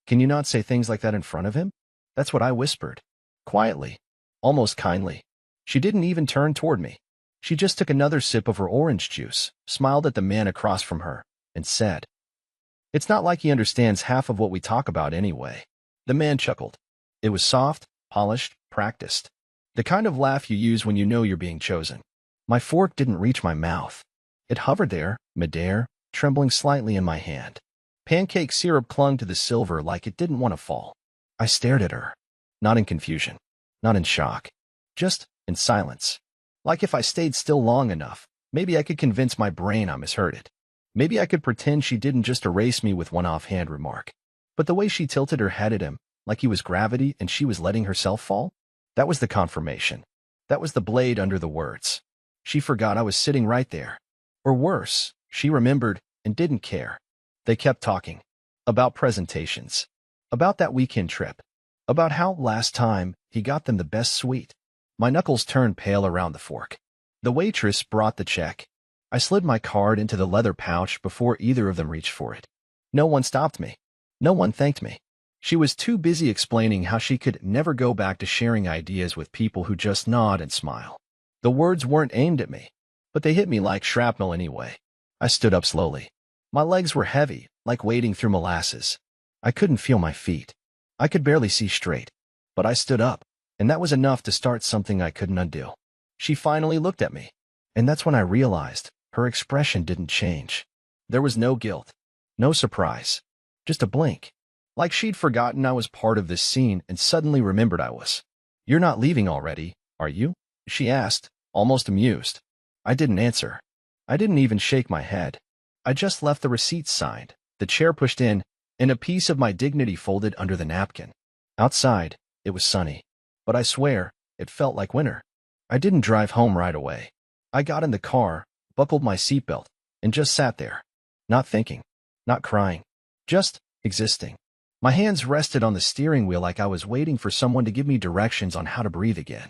Can you not say things like that in front of him? That's what I whispered. Quietly. Almost kindly. She didn't even turn toward me. She just took another sip of her orange juice, smiled at the man across from her, and said, "It's not like he understands half of what we talk about anyway." The man chuckled. It was soft, polished, practiced. The kind of laugh you use when you know you're being chosen. My fork didn't reach my mouth. It hovered there, midair, trembling slightly in my hand. Pancake syrup clung to the silver like it didn't want to fall. I stared at her. Not in confusion. Not in shock. Just in silence. Like if I stayed still long enough, maybe I could convince my brain I misheard it. Maybe I could pretend she didn't just erase me with one offhand remark. But the way she tilted her head at him, like he was gravity and she was letting herself fall, that was the confirmation. That was the blade under the words. She forgot I was sitting right there. Or worse, she remembered and didn't care. They kept talking. About presentations. About that weekend trip. About how, last time, he got them the best suite. My knuckles turned pale around the fork. The waitress brought the check. I slid my card into the leather pouch before either of them reached for it. No one stopped me. No one thanked me. She was too busy explaining how she could never go back to sharing ideas with people who just nod and smile. The words weren't aimed at me, but they hit me like shrapnel anyway. I stood up slowly. My legs were heavy, like wading through molasses. I couldn't feel my feet. I could barely see straight. But I stood up, and that was enough to start something I couldn't undo. She finally looked at me, and that's when I realized her expression didn't change. There was no guilt, no surprise, just a blink. Like she'd forgotten I was part of this scene and suddenly remembered I was. "You're not leaving already, are you?" she asked, almost amused. I didn't answer. I didn't even shake my head. I just left the receipt signed, the chair pushed in, and a piece of my dignity folded under the napkin. Outside, it was sunny. But I swear, it felt like winter. I didn't drive home right away. I got in the car, buckled my seatbelt, and just sat there. Not thinking, not crying, just existing. My hands rested on the steering wheel like I was waiting for someone to give me directions on how to breathe again.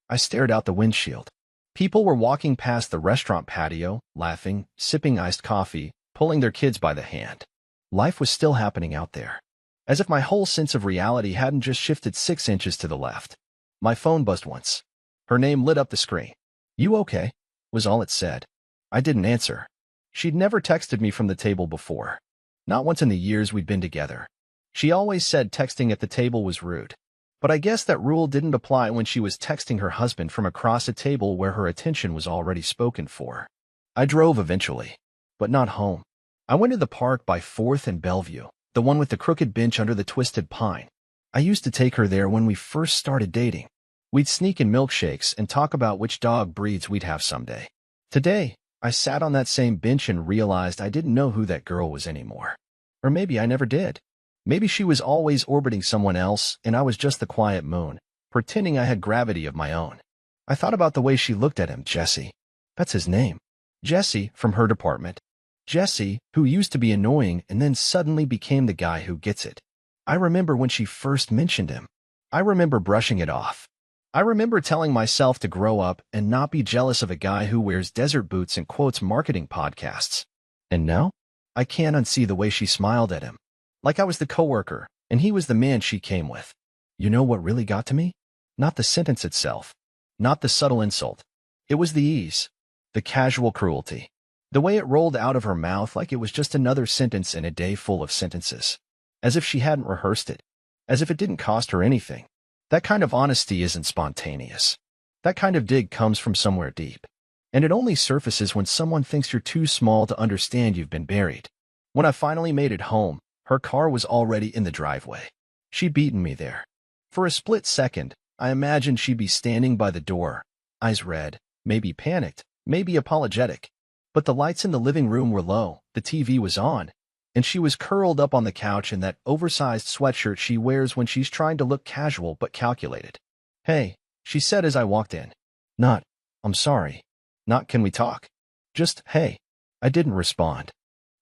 I stared out the windshield. People were walking past the restaurant patio, laughing, sipping iced coffee, pulling their kids by the hand. Life was still happening out there. As if my whole sense of reality hadn't just shifted 6 inches to the left. My phone buzzed once. Her name lit up the screen. "You okay?" was all it said. I didn't answer. She'd never texted me from the table before. Not once in the years we'd been together. She always said texting at the table was rude. But I guess that rule didn't apply when she was texting her husband from across a table where her attention was already spoken for. I drove eventually, but not home. I went to the park by 4th and Bellevue, the one with the crooked bench under the twisted pine. I used to take her there when we first started dating. We'd sneak in milkshakes and talk about which dog breeds we'd have someday. Today, I sat on that same bench and realized I didn't know who that girl was anymore. Or maybe I never did. Maybe she was always orbiting someone else and I was just the quiet moon, pretending I had gravity of my own. I thought about the way she looked at him, Jesse. That's his name. Jesse, from her department. Jesse, who used to be annoying and then suddenly became the guy who gets it. I remember when she first mentioned him. I remember brushing it off. I remember telling myself to grow up and not be jealous of a guy who wears desert boots and quotes marketing podcasts. And now, I can't unsee the way she smiled at him. Like I was the coworker, and he was the man she came with. You know what really got to me? Not the sentence itself. Not the subtle insult. It was the ease. The casual cruelty. The way it rolled out of her mouth like it was just another sentence in a day full of sentences. As if she hadn't rehearsed it. As if it didn't cost her anything. That kind of honesty isn't spontaneous. That kind of dig comes from somewhere deep. And it only surfaces when someone thinks you're too small to understand you've been buried. When I finally made it home, her car was already in the driveway. She'd beaten me there. For a split second, I imagined she'd be standing by the door, eyes red, maybe panicked, maybe apologetic. But the lights in the living room were low, the TV was on, and she was curled up on the couch in that oversized sweatshirt she wears when she's trying to look casual but calculated. "Hey," she said as I walked in. Not, "I'm sorry." Not, "Can we talk?" Just, "Hey." I didn't respond.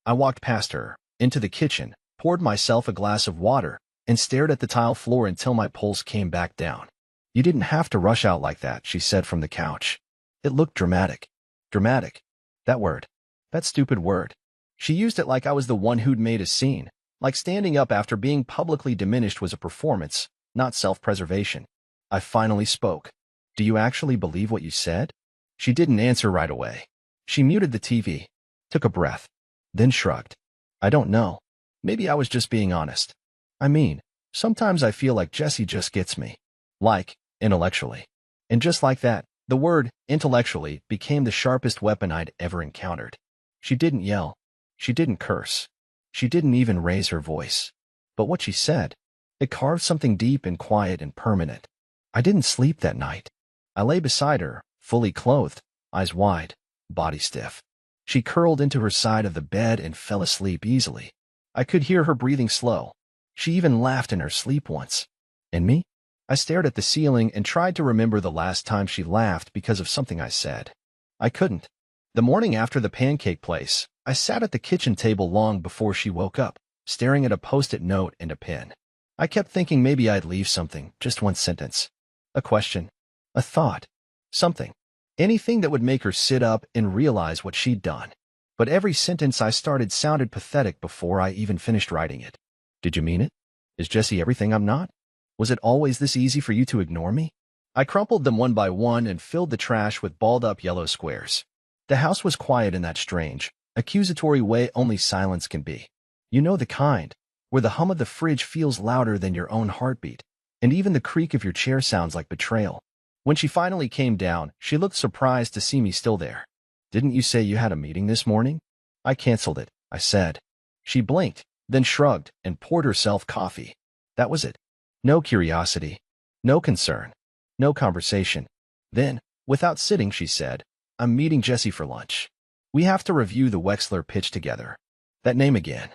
I walked past her, into the kitchen, poured myself a glass of water, and stared at the tile floor until my pulse came back down. "You didn't have to rush out like that," she said from the couch. It looked dramatic. Dramatic. That word. That stupid word. She used it like I was the one who'd made a scene, Like standing up after being publicly diminished was a performance, not self-preservation. I finally spoke. Do you actually believe what you said? She didn't answer right away. She muted the TV, took a breath, then shrugged. I don't know. Maybe I was just being honest. I mean, sometimes I feel like Jesse just gets me. Like, intellectually. And just like that, the word intellectually became the sharpest weapon I'd ever encountered. She didn't yell. She didn't curse. She didn't even raise her voice. But what she said, it carved something deep and quiet and permanent. I didn't sleep that night. I lay beside her, fully clothed, eyes wide, body stiff. She curled into her side of the bed and fell asleep easily. I could hear her breathing slow. She even laughed in her sleep once. And me? I stared at the ceiling and tried to remember the last time she laughed because of something I said. I couldn't. The morning after the pancake place, I sat at the kitchen table long before she woke up, staring at a post-it note and a pen. I kept thinking maybe I'd leave something, just one sentence. A question. A thought. Something. Anything that would make her sit up and realize what she'd done. But every sentence I started sounded pathetic before I even finished writing it. Did you mean it? Is Jesse everything I'm not? Was it always this easy for you to ignore me? I crumpled them one by one and filled the trash with balled-up yellow squares. The house was quiet in that strange, accusatory way only silence can be. You know the kind, where the hum of the fridge feels louder than your own heartbeat, and even the creak of your chair sounds like betrayal. When she finally came down, she looked surprised to see me still there. Didn't you say you had a meeting this morning? I canceled it, I said. She blinked, then shrugged and poured herself coffee. That was it. No curiosity, no concern, no conversation. Then, without sitting, she said, I'm meeting Jesse for lunch. We have to review the Wexler pitch together. That name again.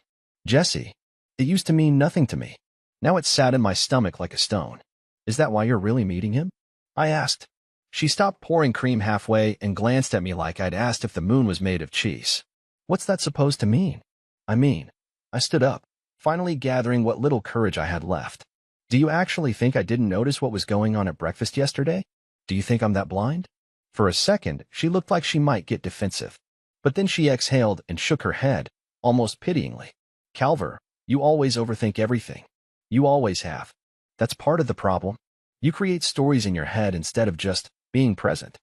Jesse. It used to mean nothing to me. Now it sat in my stomach like a stone. Is that why you're really meeting him? I asked. She stopped pouring cream halfway and glanced at me like I'd asked if the moon was made of cheese. What's that supposed to mean? I stood up, finally gathering what little courage I had left. Do you actually think I didn't notice what was going on at breakfast yesterday? Do you think I'm that blind? For a second, she looked like she might get defensive. But then she exhaled and shook her head, almost pityingly. Calver, you always overthink everything. You always have. That's part of the problem. You create stories in your head instead of just being present.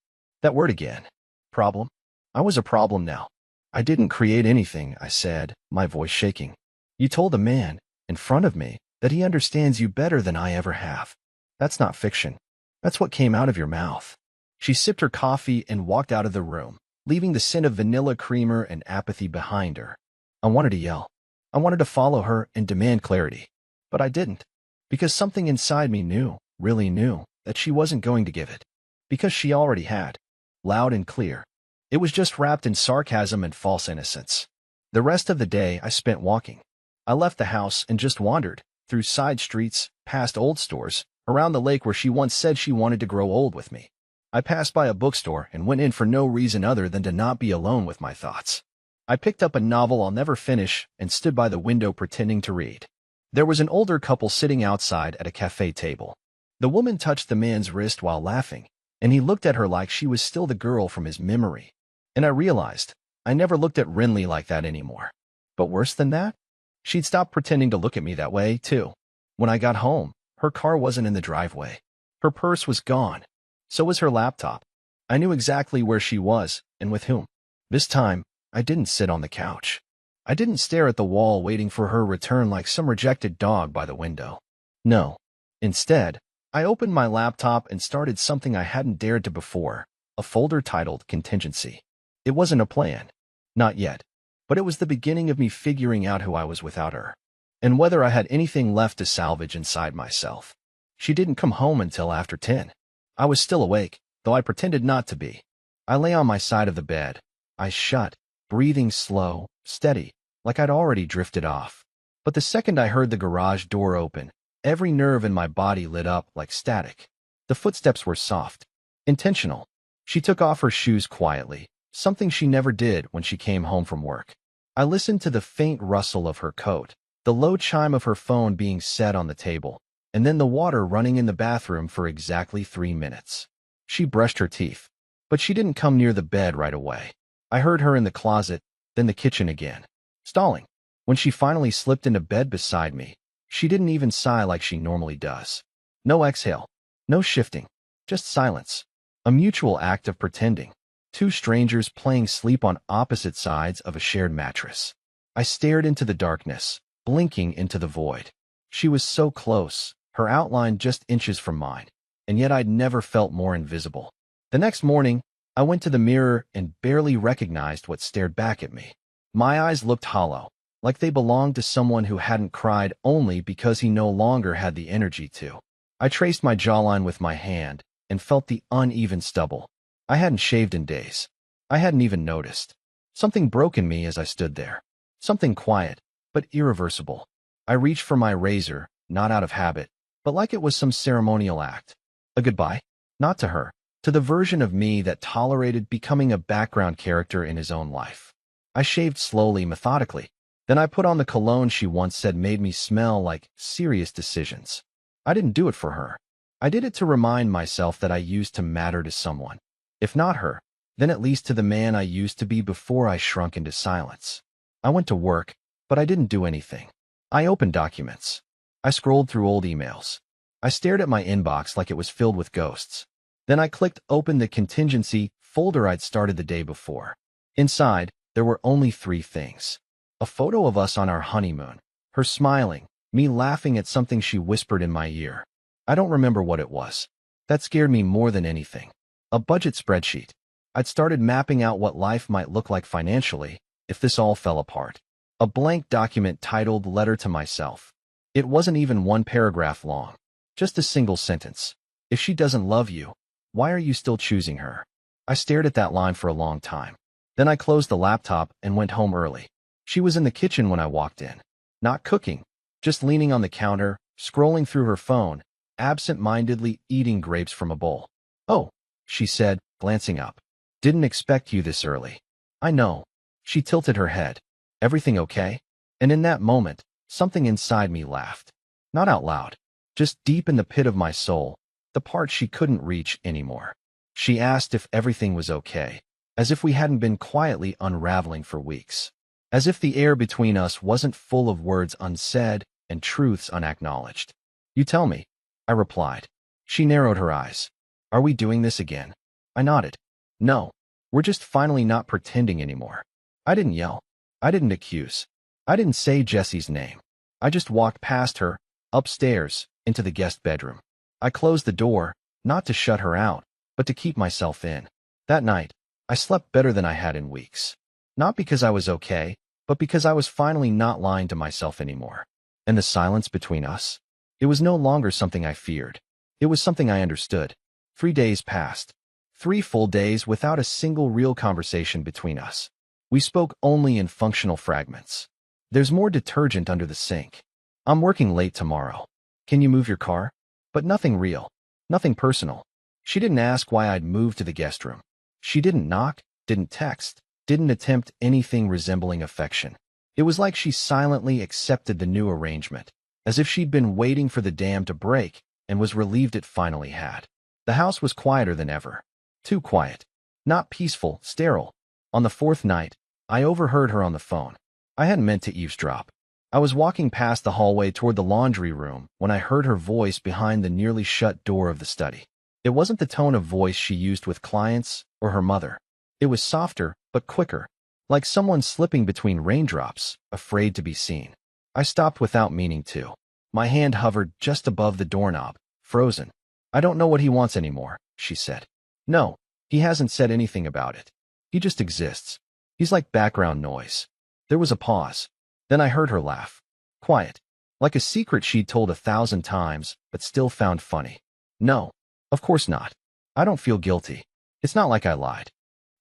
That word again. Problem? I was a problem now. I didn't create anything, I said, my voice shaking. You told a man, in front of me, that he understands you better than I ever have. That's not fiction. That's what came out of your mouth. She sipped her coffee and walked out of the room, leaving the scent of vanilla creamer and apathy behind her. I wanted to yell. I wanted to follow her and demand clarity. But I didn't. Because something inside me knew, really knew, that she wasn't going to give it. Because she already had. Loud and clear. It was just wrapped in sarcasm and false innocence. The rest of the day I spent walking. I left the house and just wandered, through side streets, past old stores, around the lake where she once said she wanted to grow old with me. I passed by a bookstore and went in for no reason other than to not be alone with my thoughts. I picked up a novel I'll never finish and stood by the window pretending to read. There was an older couple sitting outside at a cafe table. The woman touched the man's wrist while laughing, and he looked at her like she was still the girl from his memory. And I realized I never looked at Renly like that anymore. But worse than that, she'd stopped pretending to look at me that way, too. When I got home, her car wasn't in the driveway. Her purse was gone. So was her laptop. I knew exactly where she was and with whom. This time, I didn't sit on the couch. I didn't stare at the wall waiting for her return like some rejected dog by the window. No. Instead, I opened my laptop and started something I hadn't dared to before, a folder titled Contingency. It wasn't a plan. Not yet. But it was the beginning of me figuring out who I was without her, and whether I had anything left to salvage inside myself. She didn't come home until after 10. I was still awake, though I pretended not to be. I lay on my side of the bed, eyes shut, breathing slow, steady, like I'd already drifted off. But the second I heard the garage door open, every nerve in my body lit up like static. The footsteps were soft, intentional. She took off her shoes quietly, something she never did when she came home from work. I listened to the faint rustle of her coat, the low chime of her phone being set on the table, and then the water running in the bathroom for exactly 3 minutes. She brushed her teeth, but she didn't come near the bed right away. I heard her in the closet, then the kitchen again. Stalling. When she finally slipped into bed beside me, she didn't even sigh like she normally does. No exhale, no shifting, just silence. A mutual act of pretending. Two strangers playing sleep on opposite sides of a shared mattress. I stared into the darkness, blinking into the void. She was so close, her outline just inches from mine, and yet I'd never felt more invisible. The next morning, I went to the mirror and barely recognized what stared back at me. My eyes looked hollow, like they belonged to someone who hadn't cried only because he no longer had the energy to. I traced my jawline with my hand and felt the uneven stubble. I hadn't shaved in days. I hadn't even noticed. Something broke in me as I stood there. Something quiet, but irreversible. I reached for my razor, not out of habit, but like it was some ceremonial act. A goodbye? Not to her, to the version of me that tolerated becoming a background character in his own life. I shaved slowly, methodically. Then I put on the cologne she once said made me smell like serious decisions. I didn't do it for her. I did it to remind myself that I used to matter to someone. If not her, then at least to the man I used to be before I shrunk into silence. I went to work, but I didn't do anything. I opened documents. I scrolled through old emails. I stared at my inbox like it was filled with ghosts. Then I clicked open the contingency folder I'd started the day before. Inside, there were only 3 things. A photo of us on our honeymoon, her smiling, me laughing at something she whispered in my ear. I don't remember what it was. That scared me more than anything. A budget spreadsheet. I'd started mapping out what life might look like financially if this all fell apart. A blank document titled Letter to Myself. It wasn't even 1 paragraph long. Just a single sentence. If she doesn't love you, why are you still choosing her? I stared at that line for a long time. Then I closed the laptop and went home early. She was in the kitchen when I walked in. Not cooking, just leaning on the counter, scrolling through her phone, absent-mindedly eating grapes from a bowl. "Oh," she said, glancing up. "Didn't expect you this early." "I know." She tilted her head. "Everything okay?" And in that moment, something inside me laughed. Not out loud, just deep in the pit of my soul, the part she couldn't reach anymore. She asked if everything was okay, as if we hadn't been quietly unraveling for weeks. As if the air between us wasn't full of words unsaid and truths unacknowledged. "You tell me," I replied. She narrowed her eyes. "Are we doing this again?" I nodded. "No, we're just finally not pretending anymore." I didn't yell. I didn't accuse. I didn't say Jessie's name. I just walked past her, upstairs, into the guest bedroom. I closed the door, not to shut her out, but to keep myself in. That night, I slept better than I had in weeks. Not because I was okay, but because I was finally not lying to myself anymore. And the silence between us? It was no longer something I feared. It was something I understood. 3 days passed. 3 full days without a single real conversation between us. We spoke only in functional fragments. "There's more detergent under the sink. I'm working late tomorrow. Can you move your car?" But nothing real. Nothing personal. She didn't ask why I'd moved to the guest room. She didn't knock, didn't text, didn't attempt anything resembling affection. It was like she silently accepted the new arrangement, as if she'd been waiting for the dam to break and was relieved it finally had. The house was quieter than ever. Too quiet. Not peaceful, sterile. On the 4th night, I overheard her on the phone. I hadn't meant to eavesdrop. I was walking past the hallway toward the laundry room when I heard her voice behind the nearly shut door of the study. It wasn't the tone of voice she used with clients or her mother. It was softer, but quicker, like someone slipping between raindrops, afraid to be seen. I stopped without meaning to. My hand hovered just above the doorknob, frozen. "I don't know what he wants anymore," she said. "No, he hasn't said anything about it. He just exists. He's like background noise." There was a pause. Then I heard her laugh. Quiet, like a secret she'd told 1,000 times, but still found funny. "No, of course not. I don't feel guilty. It's not like I lied."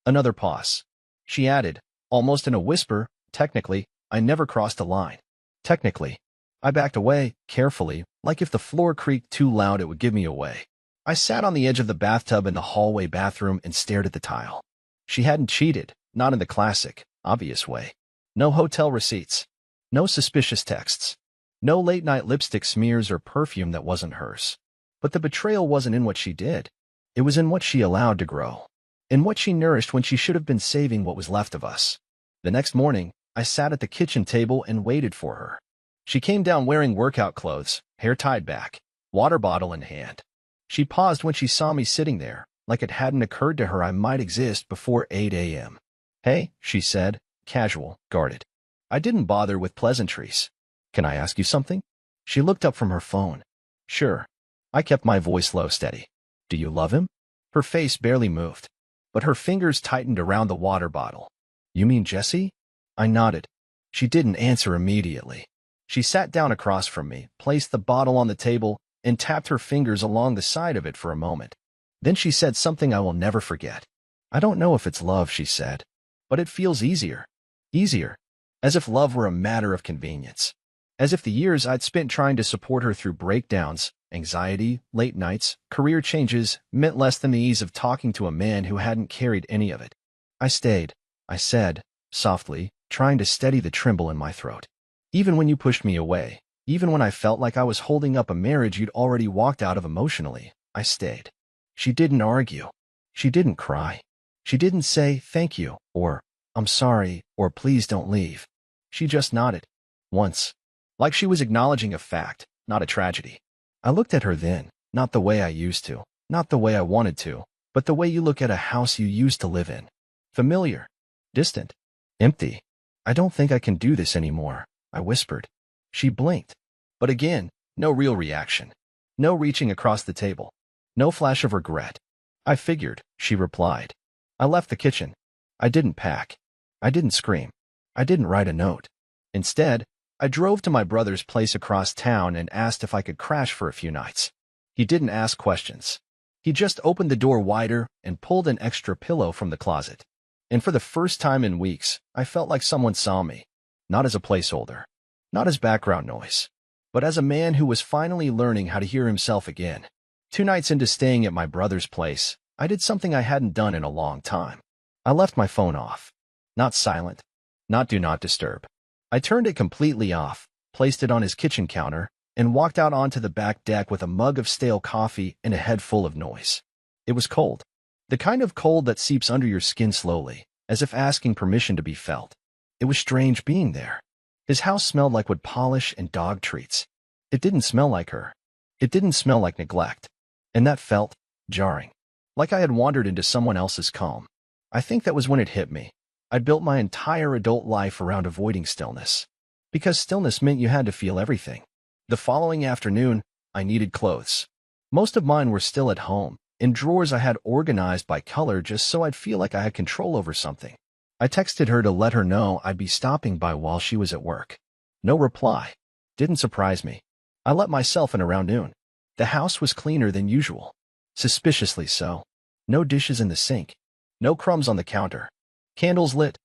Another pause. She added, almost in a whisper, "Technically, I never crossed a line." Technically. I backed away, carefully, like if the floor creaked too loud it would give me away. I sat on the edge of the bathtub in the hallway bathroom and stared at the tile. She hadn't cheated, not in the classic, obvious way. No hotel receipts. No suspicious texts. No late-night lipstick smears or perfume that wasn't hers. But the betrayal wasn't in what she did. It was in what she allowed to grow. In what she nourished when she should have been saving what was left of us. The next morning, I sat at the kitchen table and waited for her. She came down wearing workout clothes, hair tied back, water bottle in hand. She paused when she saw me sitting there, like it hadn't occurred to her I might exist before 8 a.m. "Hey," she said, casual, guarded. I didn't bother with pleasantries. "Can I ask you something?" She looked up from her phone. "Sure." I kept my voice low, steady. "Do you love him?" Her face barely moved, but her fingers tightened around the water bottle. "You mean Jesse?" I nodded. She didn't answer immediately. She sat down across from me, placed the bottle on the table, and tapped her fingers along the side of it for a moment. Then she said something I will never forget. "I don't know if it's love," she said, "but it feels easier." Easier. As if love were a matter of convenience. As if the years I'd spent trying to support her through breakdowns, anxiety, late nights, career changes, meant less than the ease of talking to a man who hadn't carried any of it. "I stayed," I said, softly, trying to steady the tremble in my throat. "Even when you pushed me away, even when I felt like I was holding up a marriage you'd already walked out of emotionally, I stayed." She didn't argue. She didn't cry. She didn't say, "Thank you," or "I'm sorry," or "Please don't leave." She just nodded. Once. Like she was acknowledging a fact, not a tragedy. I looked at her then, not the way I used to, not the way I wanted to, but the way you look at a house you used to live in. Familiar. Distant. Empty. "I don't think I can do this anymore," I whispered. She blinked. But again, no real reaction. No reaching across the table. No flash of regret. "I figured," she replied. I left the kitchen. I didn't pack. I didn't scream. I didn't write a note. Instead, I drove to my brother's place across town and asked if I could crash for a few nights. He didn't ask questions. He just opened the door wider and pulled an extra pillow from the closet. And for the first time in weeks, I felt like someone saw me, not as a placeholder, not as background noise, but as a man who was finally learning how to hear himself again. 2 nights into staying at my brother's place, I did something I hadn't done in a long time. I left my phone off. Not silent, not do not disturb. I turned it completely off, placed it on his kitchen counter, and walked out onto the back deck with a mug of stale coffee and a head full of noise. It was cold. The kind of cold that seeps under your skin slowly, as if asking permission to be felt. It was strange being there. His house smelled like wood polish and dog treats. It didn't smell like her. It didn't smell like neglect. And that felt jarring. Like I had wandered into someone else's calm. I think that was when it hit me. I'd built my entire adult life around avoiding stillness. Because stillness meant you had to feel everything. The following afternoon, I needed clothes. Most of mine were still at home, in drawers I had organized by color just so I'd feel like I had control over something. I texted her to let her know I'd be stopping by while she was at work. No reply. Didn't surprise me. I let myself in around noon. The house was cleaner than usual. Suspiciously so. No dishes in the sink. No crumbs on the counter. Candles lit,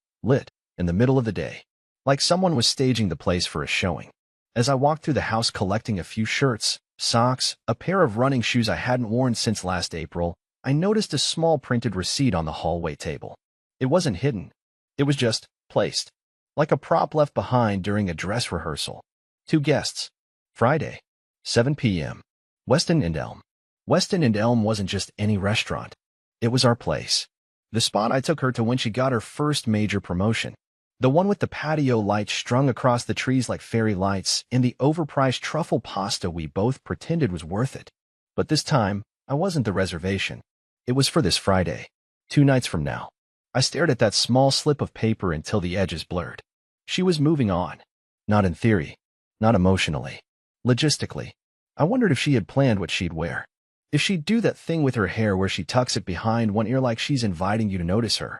in the middle of the day. Like someone was staging the place for a showing. As I walked through the house collecting a few shirts, socks, a pair of running shoes I hadn't worn since last April, I noticed a small printed receipt on the hallway table. It wasn't hidden. It was just placed. Like a prop left behind during a dress rehearsal. 2 guests. Friday. 7 p.m. Weston and Elm. Weston and Elm wasn't just any restaurant. It was our place. The spot I took her to when she got her first major promotion. The one with the patio lights strung across the trees like fairy lights and the overpriced truffle pasta we both pretended was worth it. But this time, I wasn't the reservation. It was for this Friday. 2 nights from now. I stared at that small slip of paper until the edges blurred. She was moving on. Not in theory. Not emotionally. Logistically. I wondered if she had planned what she'd wear. If she'd do that thing with her hair where she tucks it behind one ear like she's inviting you to notice her.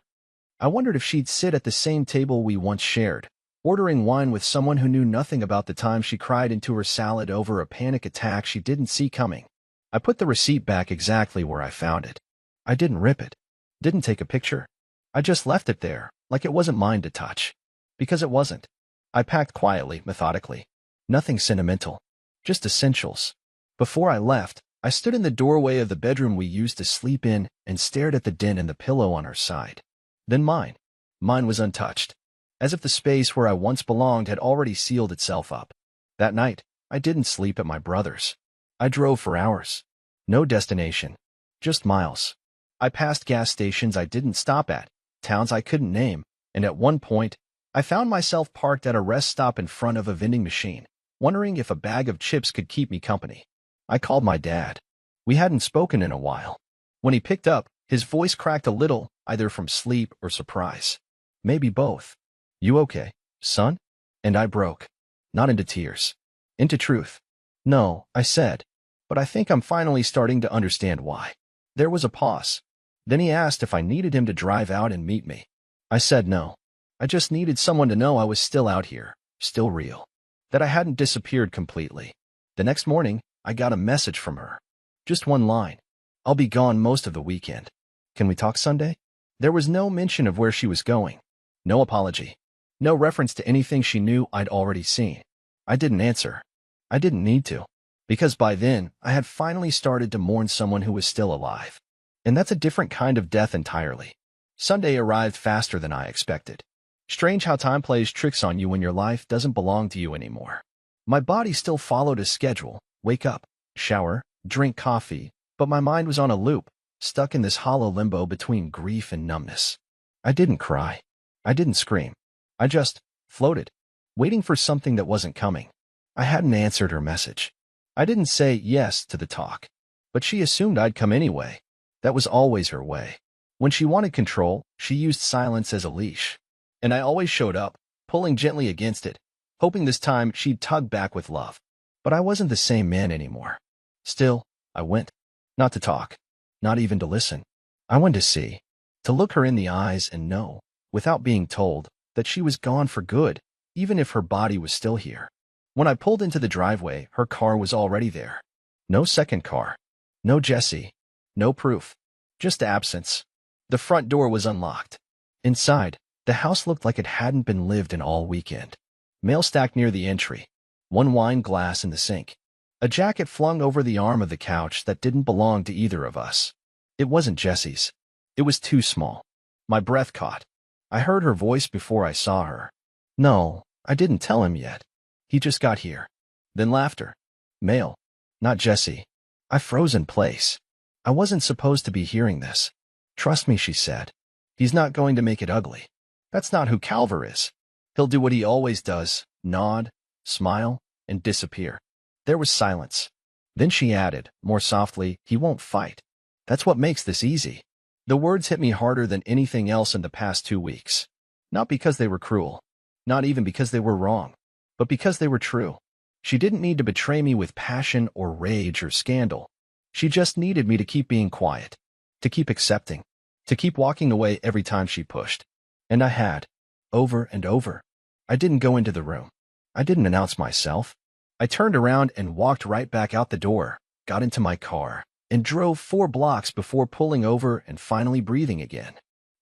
I wondered if she'd sit at the same table we once shared, ordering wine with someone who knew nothing about the time she cried into her salad over a panic attack she didn't see coming. I put the receipt back exactly where I found it. I didn't rip it. Didn't take a picture. I just left it there, like it wasn't mine to touch. Because it wasn't. I packed quietly, methodically. Nothing sentimental. Just essentials. Before I left, I stood in the doorway of the bedroom we used to sleep in and stared at the dent in the pillow on her side. Then mine. Mine was untouched. As if the space where I once belonged had already sealed itself up. That night, I didn't sleep at my brother's. I drove for hours. No destination. Just miles. I passed gas stations I didn't stop at, towns I couldn't name, and at one point, I found myself parked at a rest stop in front of a vending machine, wondering if a bag of chips could keep me company. I called my dad. We hadn't spoken in a while. When he picked up, his voice cracked a little, either from sleep or surprise. Maybe both. "You okay, son?" And I broke. Not into tears. Into truth. "No," I said. "But I think I'm finally starting to understand why." There was a pause. Then he asked if I needed him to drive out and meet me. I said no. I just needed someone to know I was still out here, still real. That I hadn't disappeared completely. The next morning, I got a message from her. Just one line. "I'll be gone most of the weekend. Can we talk Sunday?" There was no mention of where she was going. No apology. No reference to anything she knew I'd already seen. I didn't answer. I didn't need to. Because by then, I had finally started to mourn someone who was still alive. And that's a different kind of death entirely. Sunday arrived faster than I expected. Strange how time plays tricks on you when your life doesn't belong to you anymore. My body still followed a schedule. Wake up, shower, drink coffee, but my mind was on a loop, stuck in this hollow limbo between grief and numbness. I didn't cry. I didn't scream. I just floated, waiting for something that wasn't coming. I hadn't answered her message. I didn't say yes to the talk. But she assumed I'd come anyway. That was always her way. When she wanted control, she used silence as a leash. And I always showed up, pulling gently against it, hoping this time she'd tug back with love. But I wasn't the same man anymore. Still, I went. Not to talk. Not even to listen. I went to see. To look her in the eyes and know, without being told, that she was gone for good, even if her body was still here. When I pulled into the driveway, her car was already there. No second car. No Jesse. No proof. Just absence. The front door was unlocked. Inside, the house looked like it hadn't been lived in all weekend. Mail stacked near the entry. One wine glass in the sink. A jacket flung over the arm of the couch that didn't belong to either of us. It wasn't Jesse's. It was too small. My breath caught. I heard her voice before I saw her. "No, I didn't tell him yet. He just got here." Then laughter. Mail. Not Jesse. I froze in place. I wasn't supposed to be hearing this. "Trust me," she said. "He's not going to make it ugly. That's not who Calver is. He'll do what he always does, nod, smile, and disappear." There was silence. Then she added, more softly, "He won't fight. That's what makes this easy." The words hit me harder than anything else in the past 2 weeks. Not because they were cruel. Not even because they were wrong. But because they were true. She didn't need to betray me with passion or rage or scandal. She just needed me to keep being quiet. To keep accepting. To keep walking away every time she pushed. And I had. Over and over. I didn't go into the room. I didn't announce myself. I turned around and walked right back out the door, got into my car, and drove 4 blocks before pulling over and finally breathing again.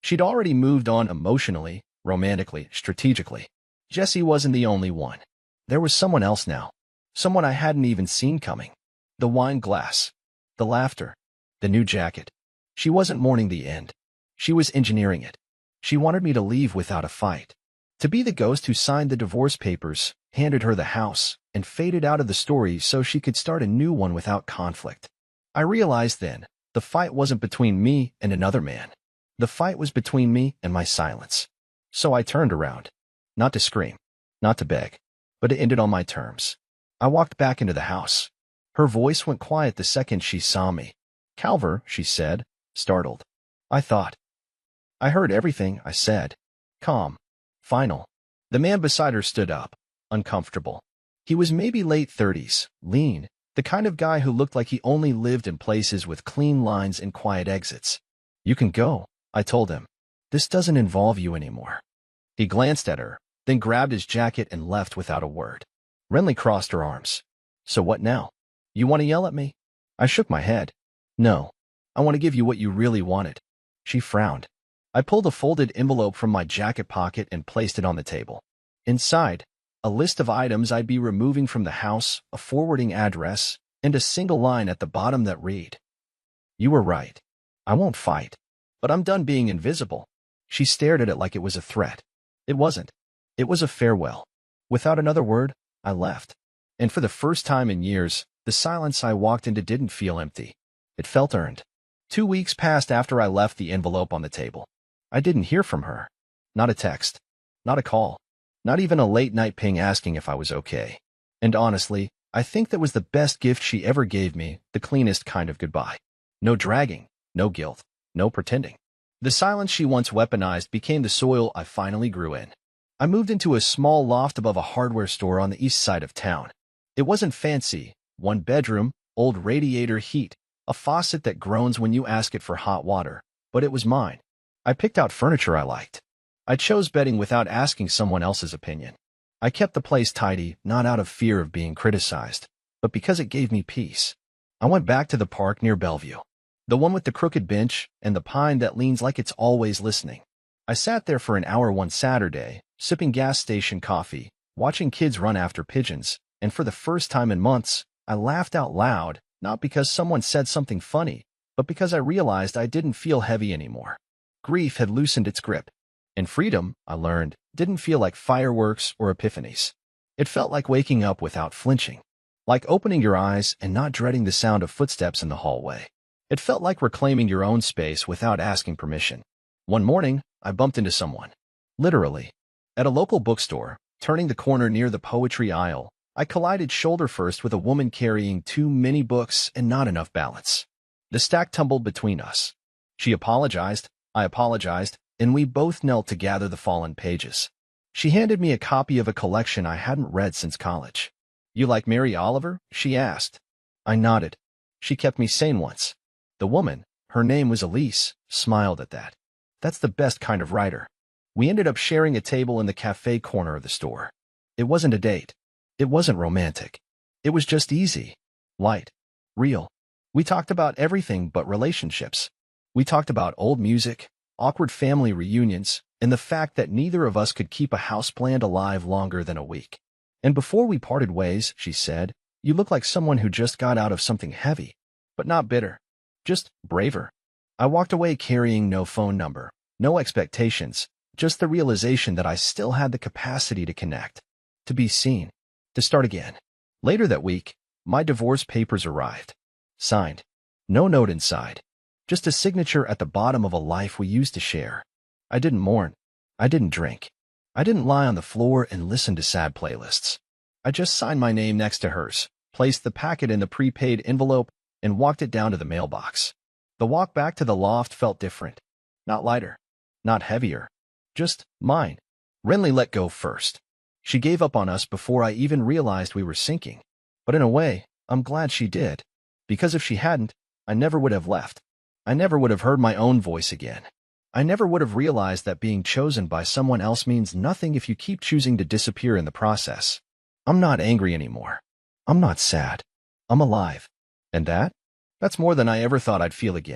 She'd already moved on emotionally, romantically, strategically. Jesse wasn't the only one. There was someone else now. Someone I hadn't even seen coming. The wine glass. The laughter. The new jacket. She wasn't mourning the end. She was engineering it. She wanted me to leave without a fight. To be the ghost who signed the divorce papers, handed her the house, and faded out of the story so she could start a new one without conflict. I realized then, the fight wasn't between me and another man. The fight was between me and my silence. So I turned around. Not to scream. Not to beg. But to end it on my terms. I walked back into the house. Her voice went quiet the second she saw me. "Calver," she said, startled. I thought. I heard everything I said. Calm. Final. The man beside her stood up, uncomfortable. He was maybe late 30s, lean, the kind of guy who looked like he only lived in places with clean lines and quiet exits. "You can go," I told him. "This doesn't involve you anymore." He glanced at her, then grabbed his jacket and left without a word. Renly crossed her arms. "So what now? You want to yell at me?" I shook my head. "No. I want to give you what you really wanted." She frowned. I pulled a folded envelope from my jacket pocket and placed it on the table. Inside, a list of items I'd be removing from the house, a forwarding address, and a single line at the bottom that read, "You were right. I won't fight. But I'm done being invisible." She stared at it like it was a threat. It wasn't. It was a farewell. Without another word, I left. And for the first time in years, the silence I walked into didn't feel empty. It felt earned. 2 weeks passed after I left the envelope on the table. I didn't hear from her. Not a text. Not a call. Not even a late-night ping asking if I was okay. And honestly, I think that was the best gift she ever gave me, the cleanest kind of goodbye. No dragging, no guilt, no pretending. The silence she once weaponized became the soil I finally grew in. I moved into a small loft above a hardware store on the east side of town. It wasn't fancy, one bedroom, old radiator heat, a faucet that groans when you ask it for hot water, but it was mine. I picked out furniture I liked. I chose bedding without asking someone else's opinion. I kept the place tidy, not out of fear of being criticized, but because it gave me peace. I went back to the park near Bellevue, the one with the crooked bench and the pine that leans like it's always listening. I sat there for an hour one Saturday, sipping gas station coffee, watching kids run after pigeons, and for the first time in months, I laughed out loud, not because someone said something funny, but because I realized I didn't feel heavy anymore. Grief had loosened its grip. And freedom, I learned, didn't feel like fireworks or epiphanies. It felt like waking up without flinching, like opening your eyes and not dreading the sound of footsteps in the hallway. It felt like reclaiming your own space without asking permission. One morning, I bumped into someone. Literally. At a local bookstore, turning the corner near the poetry aisle, I collided shoulder first with a woman carrying too many books and not enough balance. The stack tumbled between us. She apologized, I apologized, and we both knelt to gather the fallen pages. She handed me a copy of a collection I hadn't read since college. "You like Mary Oliver?" she asked. I nodded. She kept me sane once. The woman, her name was Elise, smiled at that. That's the best kind of writer. We ended up sharing a table in the cafe corner of the store. It wasn't a date. It wasn't romantic. It was just easy, light, real. We talked about everything but relationships. We talked about old music, awkward family reunions, and the fact that neither of us could keep a houseplant alive longer than a week. And before we parted ways, she said, "You look like someone who just got out of something heavy, but not bitter, just braver." I walked away carrying no phone number, no expectations, just the realization that I still had the capacity to connect, to be seen, to start again. Later that week, my divorce papers arrived. Signed. No note inside. Just a signature at the bottom of a life we used to share. I didn't mourn. I didn't drink. I didn't lie on the floor and listen to sad playlists. I just signed my name next to hers, placed the packet in the prepaid envelope, and walked it down to the mailbox. The walk back to the loft felt different. Not lighter. Not heavier. Just mine. Renly let go first. She gave up on us before I even realized we were sinking. But in a way, I'm glad she did. Because if she hadn't, I never would have left. I never would have heard my own voice again. I never would have realized that being chosen by someone else means nothing if you keep choosing to disappear in the process. I'm not angry anymore. I'm not sad. I'm alive. And that's more than I ever thought I'd feel again.